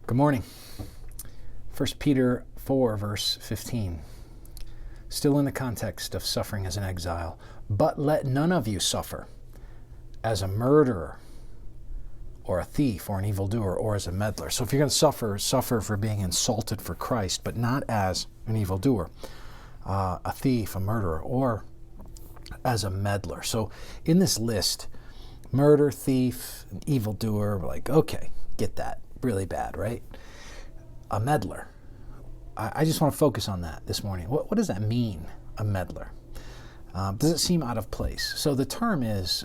Good morning. 1 Peter 4, verse 15. Still in the context of suffering as an exile. But let none of you suffer as a murderer or a thief or an evildoer or as a meddler. So if you're going to suffer for being insulted for Christ, but not as an evildoer, a thief, a murderer, or as a meddler. So in this list, murder, thief, an evildoer, we're like, okay, get that. Really bad, right? A meddler. I just want to focus on that this morning. What does that mean, a meddler? Does it seem out of place? So the term is,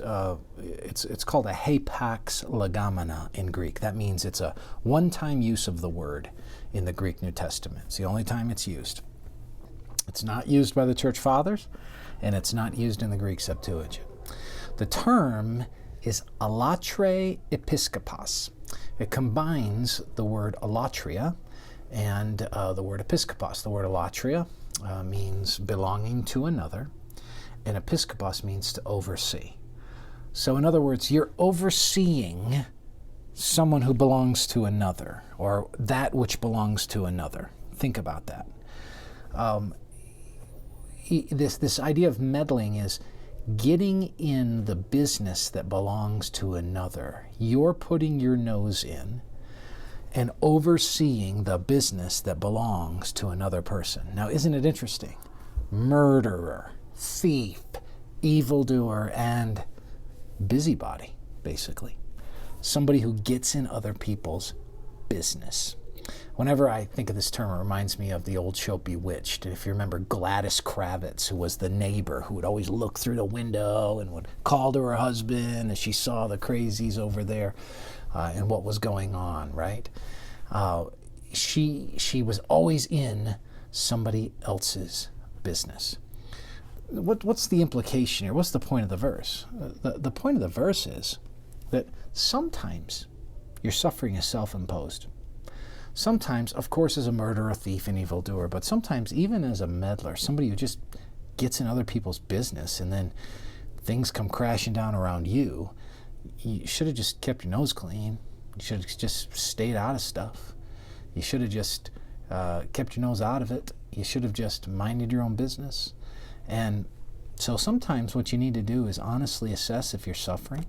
it's called a hapax legomena in Greek. That means it's a one-time use of the word in the Greek New Testament. It's the only time it's used. It's not used by the church fathers, and it's not used in the Greek Septuagint. The term is alatre episkopos. It combines the word alatria and the word episkopos. The word alatria means belonging to another, and episkopos means to oversee. So in other words, you're overseeing someone who belongs to another, or that which belongs to another. Think about that. This idea of meddling is getting in the business that belongs to another. You're putting your nose in and overseeing the business that belongs to another person. Now, isn't it interesting? Murderer, thief, evildoer, and busybody, basically. Somebody who gets in other people's business. Whenever I think of this term, it reminds me of the old show Bewitched. If you remember Gladys Kravitz, who was the neighbor who would always look through the window and would call to her husband as she saw the crazies over there and what was going on, right? She was always in somebody else's business. What's the implication here? What's the point of the verse? The point of the verse is that sometimes your suffering is self-imposed. Sometimes, of course, as a murderer, a thief, an evildoer, but sometimes even as a meddler, somebody who just gets in other people's business and then things come crashing down around you, you should have just kept your nose clean. You should have just stayed out of stuff. You should have just kept your nose out of it. You should have just minded your own business. And so sometimes what you need to do is honestly assess if you're suffering.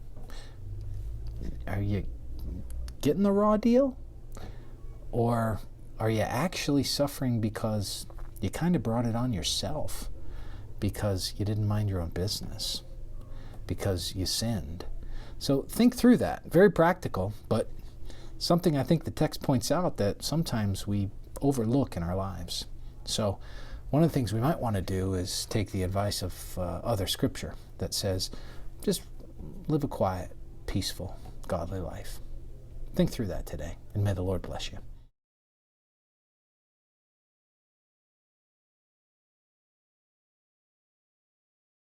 Are you getting the raw deal? Or are you actually suffering because you kind of brought it on yourself, because you didn't mind your own business, because you sinned? So think through that. Very practical, but something I think the text points out that sometimes we overlook in our lives. So one of the things we might want to do is take the advice of other scripture that says, just live a quiet, peaceful, godly life. Think through that today, and may the Lord bless you.